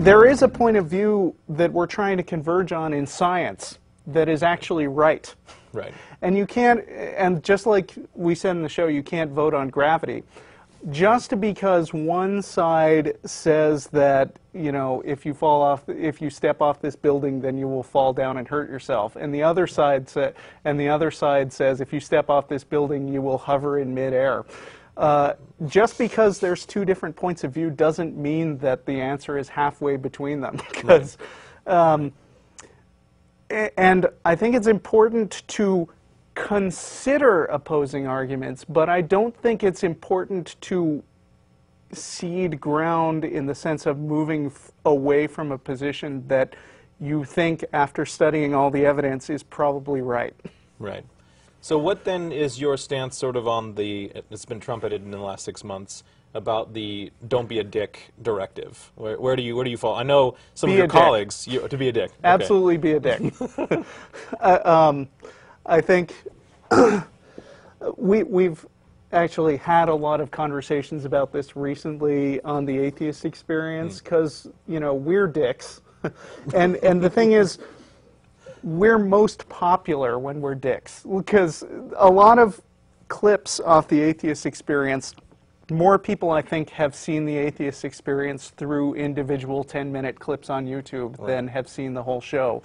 there is a point of view that we're trying to converge on in science that is actually right. Right. And you can't, and just like we said in the show, you can't vote on gravity. Just because one side says that, you know, if you fall off, if you step off this building, then you will fall down and hurt yourself, and the other side says if you step off this building, you will hover in midair. Just because there's two different points of view doesn't mean that the answer is halfway between them. Because, and I think it's important to consider opposing arguments, but I don't think it's important to cede ground in the sense of moving away from a position that you think, after studying all the evidence, is probably right. Right. So what then is your stance sort of on the, it's been trumpeted in the last 6 months, about the "don't be a dick" directive? Where do you fall? I know some of your colleagues, to be a dick. Okay. Absolutely be a dick. I think we've actually had a lot of conversations about this recently on the Atheist Experience, because, you know, we're dicks. and the thing is, we're most popular when we're dicks, because a lot of clips off the Atheist Experience, more people, I think, have seen the Atheist Experience through individual 10-minute clips on YouTube than have seen the whole show.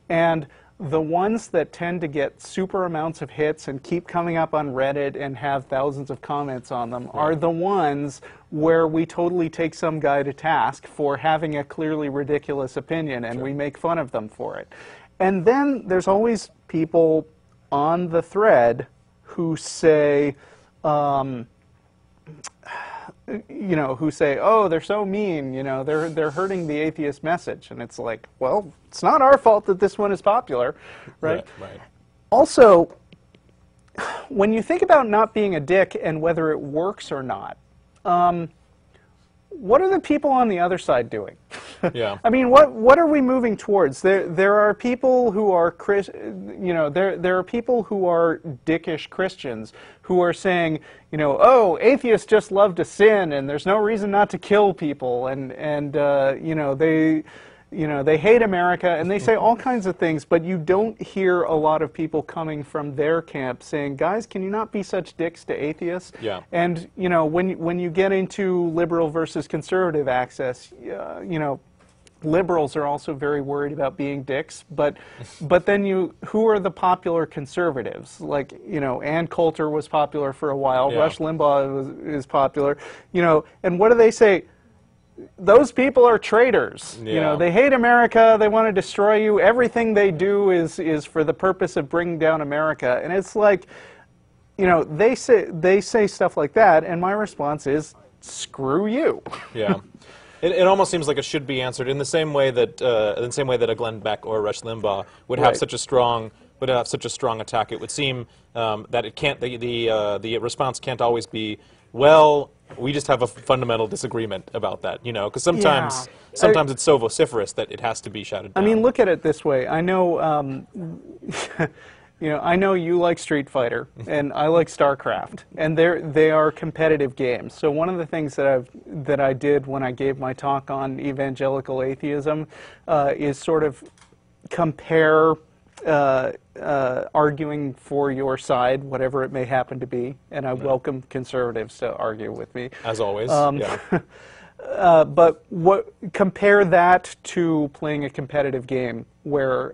And the ones that tend to get super amounts of hits and keep coming up on Reddit and have thousands of comments on them are the ones where we totally take some guy to task for having a clearly ridiculous opinion, and we make fun of them for it. And then there's always people on the thread who say, you know, who say, "Oh, they're so mean, you know, they're hurting the atheist message." And it's like, well, it's not our fault that this one is popular, right? Right. Also, when you think about not being a dick and whether it works or not, what are the people on the other side doing? Yeah. I mean, what are we moving towards? There are people who are there are people who are dickish Christians who are saying, you know, oh, atheists just love to sin and there's no reason not to kill people, and you know, they hate America, and they say all kinds of things, but you don't hear a lot of people coming from their camp saying, guys, can you not be such dicks to atheists? Yeah. And, you know, when you get into liberal versus conservative access, you know, liberals are also very worried about being dicks, but then who are the popular conservatives? Like, you know, Ann Coulter was popular for a while, Rush Limbaugh is popular, you know, and what do they say? Those people are traitors. Yeah. You know, they hate America, they want to destroy you, everything they do is for the purpose of bringing down America. And it's like, you know, they say stuff like that, and my response is, screw you. Yeah. It almost seems like it should be answered in the same way that a Glenn Beck or Rush Limbaugh would have such a strong attack. It would seem that it can't. The response can't always be, well, we just have a fundamental disagreement about that, you know, because sometimes it's so vociferous that it has to be shouted down. I mean, look at it this way. I know. You know, I know you like Street Fighter, and I like StarCraft, and they are competitive games. So one of the things that I did when I gave my talk on evangelical atheism is sort of compare arguing for your side, whatever it may happen to be, and I welcome conservatives to argue with me. As always, but compare that to playing a competitive game where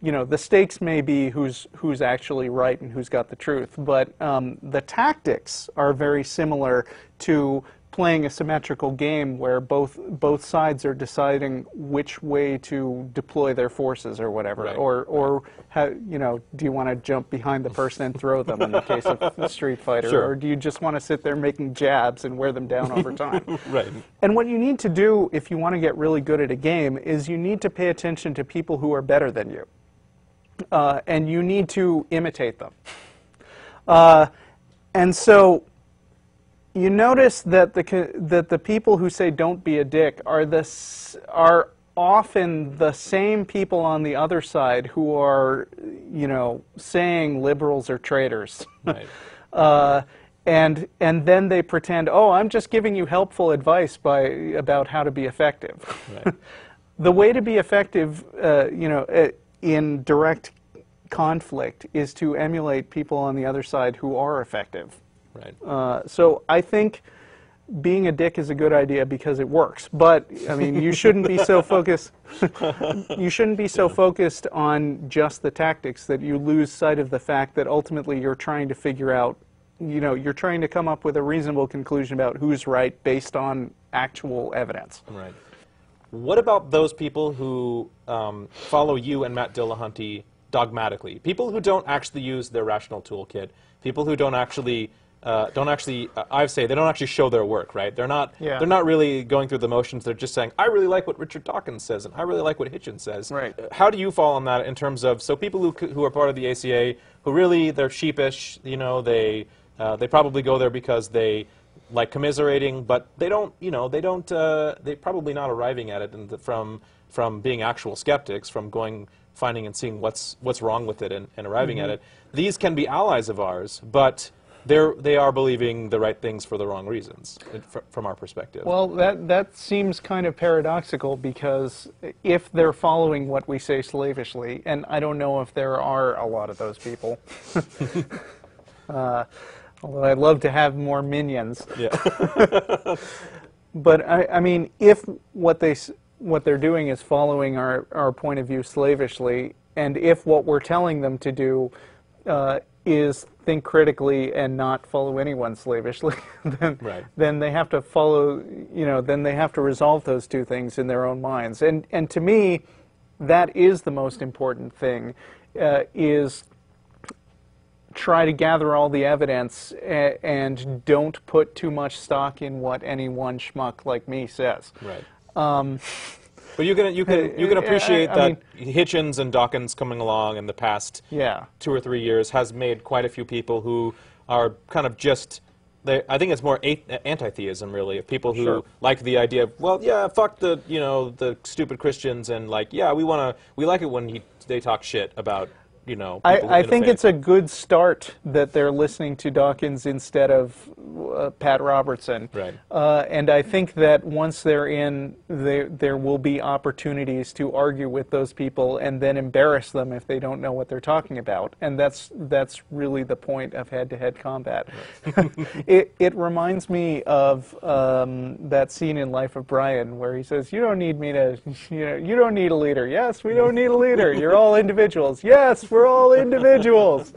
you know, the stakes may be who's actually right and who's got the truth, but the tactics are very similar to playing a symmetrical game where both sides are deciding which way to deploy their forces or whatever, or how, you know, do you want to jump behind the person and throw them in the case of Street Fighter, or do you just want to sit there making jabs and wear them down over time? And what you need to do if you want to get really good at a game is you need to pay attention to people who are better than you. And you need to imitate them. And so you notice that the people who say don't be a dick are often the same people on the other side who are, you know, saying liberals are traitors. and then they pretend, oh, I'm just giving you helpful advice about how to be effective. Right. The way to be effective, in direct conflict is to emulate people on the other side who are effective. Right. So I think being a dick is a good idea because it works. But I mean, you shouldn't be so focused. You shouldn't be so focused on just the tactics that you lose sight of the fact that ultimately you're trying to figure out. You're trying to come up with a reasonable conclusion about who's right based on actual evidence. Right. What about those people who follow you and Matt Dillahunty dogmatically? People who don't actually use their rational toolkit. People who don't actually, I say they don't actually show their work, right? They're not. Yeah. They're not really going through the motions. They're just saying, I really like what Richard Dawkins says, and I really like what Hitchens says. Right. How do you fall on that in terms of people who are part of the ACA who really they're sheepish? They probably go there because they like commiserating, but they don't, they're probably not arriving at it from being actual skeptics, from finding and seeing what's wrong with it and arriving at it. These can be allies of ours, but they are believing the right things for the wrong reasons, from our perspective. Well, that seems kind of paradoxical, because if they're following what we say slavishly, and I don't know if there are a lot of those people, although I'd love to have more minions. Yeah. But I mean, if what they're doing is following our point of view slavishly, and if what we're telling them to do is think critically and not follow anyone slavishly, then they have to follow, then they have to resolve those two things in their own minds. And to me, that is the most important thing, is try to gather all the evidence and don't put too much stock in what any one schmuck like me says. Right. But you can appreciate that Hitchens and Dawkins coming along in the past 2 or 3 years has made quite a few people who are kind of just. I think it's more anti-theism, really, of people who like the idea of, well, yeah, fuck the stupid Christians, and we like it when they talk shit about. I think it's a good start that they're listening to Dawkins instead of Pat Robertson. Right. And I think that once they're in, there will be opportunities to argue with those people and then embarrass them if they don't know what they're talking about. And that's really the point of head-to-head combat. Right. It reminds me of that scene in Life of Brian where he says, "You don't need me to, you don't need a leader." "Yes, we don't need a leader. You're all individuals." "Yes, we're all individuals."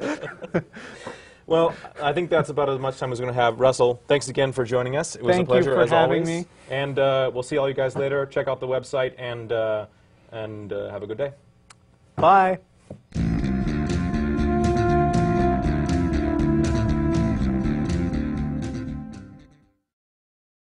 Well, I think that's about as much time as we're going to have. Russell, thanks again for joining us. It was a pleasure, as always. Me. And we'll see all you guys later. Check out the website, and have a good day. Bye.